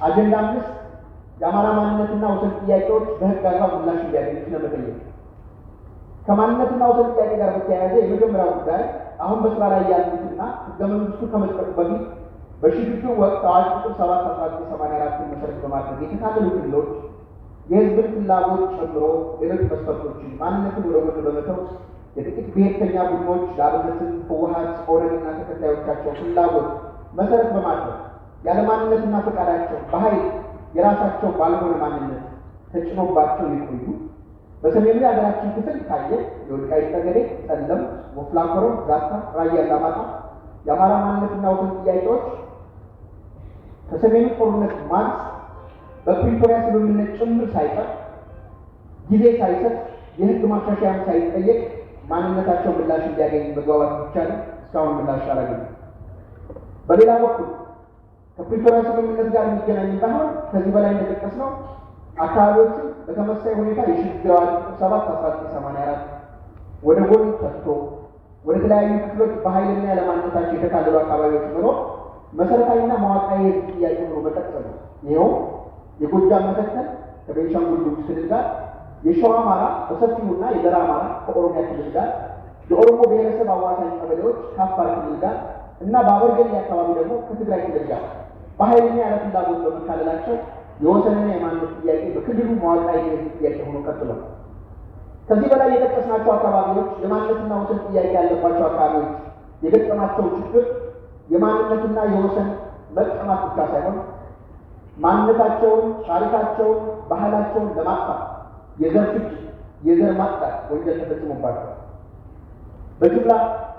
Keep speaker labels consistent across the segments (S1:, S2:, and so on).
S1: አጀንዳ 5 የአማራ ማንነትና ወሰን ጥያቄዎች በህግ አግባብ ምላሽ እንዲያገኙ ስለመጠየቅ። ከማንነትና ወሰን ጥያቄ ጋር በተያያዘ የመጀመሪያው ጉዳይ አሁን በስራ ላይ ያሉትና ህገ መንግስቱ ከመጽደቁ በፊት በሽግግር ወቅት አዋጅ ቁጥር 7/1984 መሰረት በማድረግ የተካለሉ ክልሎች የህዝብን ፍላጎት ጨምሮ ሌሎች መስፈርቶችን ማንነትን ወደ ጎን በመተው የጥቂት ብሔርተኛ ቡድኖች ለአብነትም ህወሓት፣ ኦነግና ተከታዮቻቸው ፍላጎት መሰረት በማድረግ ያለማንነትና ፈቃዳቸው በኃይል የራሳቸው ባልሆነ ማንነት ተጭኖባቸው የቆዩ በሰሜኑ የሀገራችን ክፍል ካየ የወልቃይት ጠገዴ፣ ጠለምት፣ ወፍላ ኮረም፣ ዛታ፣ ራያ አላማጣ የአማራ ማንነትና ወሰን ጥያቄዎች ከሰሜኑ ጦርነት ማግስት በፕሪቶሪያ ስምምነት ጭምር ሳይቀር ጊዜ ሳይሰጥ የህግ ማሻሻያም ሳይጠየቅ ማንነታቸው ምላሽ እንዲያገኝ መግባባት ቢቻልም እስካሁን ምላሽ አላገኘም። በሌላ በኩል ከፕሪቶሪያ ስምምነት ጋር የሚገናኝ ባይሆን ከዚህ በላይ እንደጠቀስነው አካባቢዎቹ በተመሳሳይ ሁኔታ የሽግግር አዋጅ ቁጥር 7/1984 ወደ ጎን ተትቶ ወደ ተለያዩ ክፍሎች በኃይልና ያለማንነታቸው የተካለሉ አካባቢዎች መኖር መሰረታዊና መዋቅራዊ የህዝብ ጥያቄ ሆኖ መቀጠል ነው። ይኸው የጎጃም መተከል ከቤንሻንጉል ጉሙዝ ክልል ጋር፣ የሸዋ አማራ በሰፊውና የደራ አማራ ከኦሮሚያ ክልል ጋር፣ የኦሮሞ ብሔረሰብ አዋሳኝ ቀበሌዎች ከአፋር ክልል ጋር እና በአበርገሌ አካባቢ ደግሞ ከትግራይ ክልል ጋር በኃይልና ያለ ፍላጎት በመካለላቸው የወሰንና የማንነት ጥያቄ በክልሉ መዋቅራዊ የህዝብ ጥያቄ ሆኖ ቀጥሏል። ከዚህ በላይ የጠቀስናቸው አካባቢዎች የማንነትና ወሰን ጥያቄ ያለባቸው አካባቢዎች የገጠማቸው ችግር የማንነትና የወሰን መቀማት ብቻ ሳይሆን ማንነታቸውን፣ ታሪካቸውን፣ ባህላቸውን ለማጥፋት የዘር ፍጅት፣ የዘር ማጥቃት ወንጀል ተፈጽሞባቸዋል። በጅምላ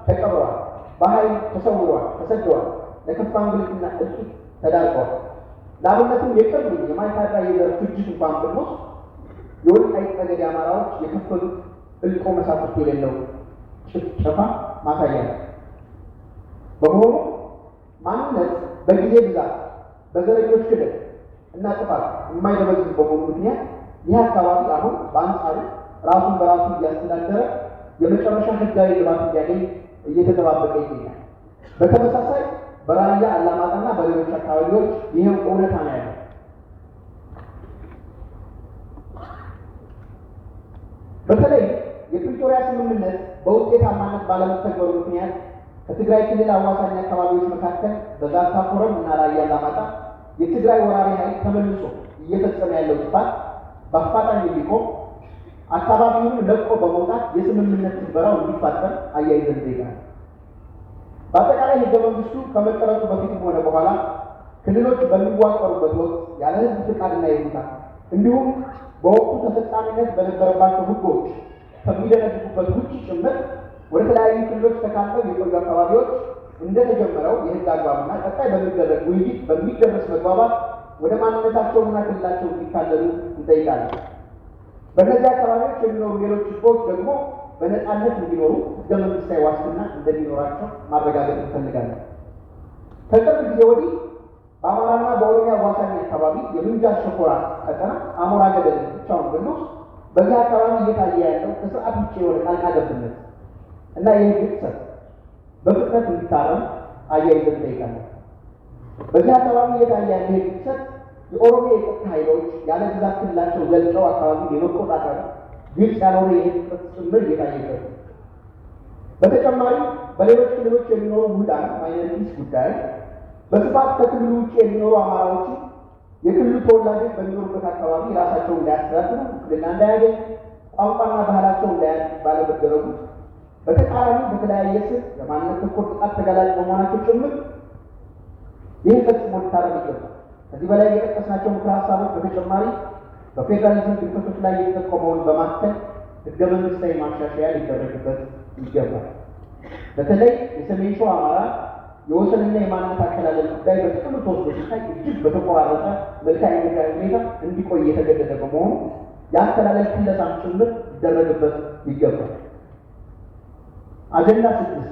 S1: ተቀብረዋል፣ በኃይል ተሰውረዋል፣ ተሰደዋል፣ ለከፋ እንግልትና እልቂት ተዳርገዋል። ለአብነትም የቅርብ የማይካድራ የዘር ፍጅት እንኳን ብንወስድ የወልቃይት ጠገዴ አማራዎች የከፈሉት እልቆ መሳፍርት የሌለው ጭፍጨፋ ማሳያ ነው። በመሆኑ ማንነት በጊዜ ብዛት በዘረኞች ክደት እና ጥፋት የማይደበዝዝ በመሆኑ ምክንያት ይህ አካባቢ አሁን በአንጻሩ ራሱን በራሱ እያስተዳደረ የመጨረሻ ህጋዊ ልባት እንዲያገኝ እየተጠባበቀ ይገኛል። በተመሳሳይ በራያ አላማጣና በሌሎች አካባቢዎች ይህም እውነታ ነው ያለው። በተለይ የፕሪቶሪያ ስምምነት በውጤታማነት ባለመተግበሩ ምክንያት ከትግራይ ክልል አዋሳኝ አካባቢዎች መካከል በዛታ ኮረም እና ራያ አላማጣ የትግራይ ወራሪ ኃይል ተመልሶ እየፈጸመ ያለው ጥፋት በአፋጣኝ እንዲቆም አካባቢውን ለቆ በመውጣት የስምምነት ትግበራው እንዲፋጠን አያይዘን ጠይቀናል። በአጠቃላይ ህገ መንግስቱ ከመቀረጹ በፊትም ሆነ በኋላ ክልሎች በሚዋቀሩበት ወቅት ያለ ህዝብ ፍቃድና ይሁንታ እንዲሁም በወቅቱ ተፈጻሚነት በነበረባቸው ህጎች ከሚደነግጉበት ውጭ ጭምር ወደ ተለያዩ ክልሎች ተካተው የቆዩ አካባቢዎች እንደተጀመረው የህግ አግባብና ቀጣይ በሚደረግ ውይይት በሚደረስ መግባባት ወደ ማንነታቸውና ክልላቸው እንዲካለሉ እንጠይቃለን። በእነዚህ አካባቢዎች የሚኖሩ ሌሎች ህዝቦች ደግሞ በነፃነት እንዲኖሩ ህገ መንግስታዊ ዋስትና እንደሚኖራቸው ማረጋገጥ እንፈልጋለን። ከቅርብ ጊዜ ወዲህ በአማራና በኦሮሚያ አዋሳኝ አካባቢ የምንጃር ሸኮራ ቀጠና አሞራ ገደል ብቻውን ብንወስድ በዚህ አካባቢ እየታየ ያለው ከስርዓት ውጭ የሆነ ጣልቃ ገብነት እና የህግ ጥሰት በፍጥነት እንዲታረም አያይዘን እንጠይቃለን። በዚህ አካባቢ እየታየ ያለ የህግ ጥሰት የኦሮሚያ የጸጥታ ኃይሎች ያለ ግዛት ክልላቸው ዘልቀው አካባቢ የመቆጣጠር ግልጽ ያልሆነ የህግ ጥሰት ጭምር እየታየበት ነው። በተጨማሪም በሌሎች ክልሎች የሚኖሩ ውህዳን ማይኖሪቲስ ጉዳይ በስፋት ከክልሉ ውጭ የሚኖሩ አማራዎች የክልሉ ተወላጆች በሚኖሩበት አካባቢ ራሳቸውን እንዳያስተዳድሩ፣ ውክልና እንዳያገኝ፣ ቋንቋና ባህላቸው እንዳያድግ ባለመደረጉ በተቃራኒ በተለያየ ስር ለማንነት ተኮር ጥቃት ተጋላጭ በመሆናቸው ጭምር ይህ ፈጽሞ ሊታረም ይገባል። ከዚህ በላይ የጠቀስናቸው ምክረ ሀሳቦች በተጨማሪ በፌዴራሊዝም ግድፈቶች ላይ የተጠቆመውን በማከል ህገ መንግስታዊ ማሻሻያ ሊደረግበት ይገባል። በተለይ የሰሜን ሸዋ አማራ የወሰንና የማንነት አከላለል ጉዳይ በጥቅሉ ተወስዶ ሲታይ እጅግ በተቆራረጠ መልክዓ ምድራዊ ሁኔታ እንዲቆይ የተገደደ በመሆኑ የአከላለል ክለሳም ጭምር ሊደረግበት ይገባል። አጀንዳ 6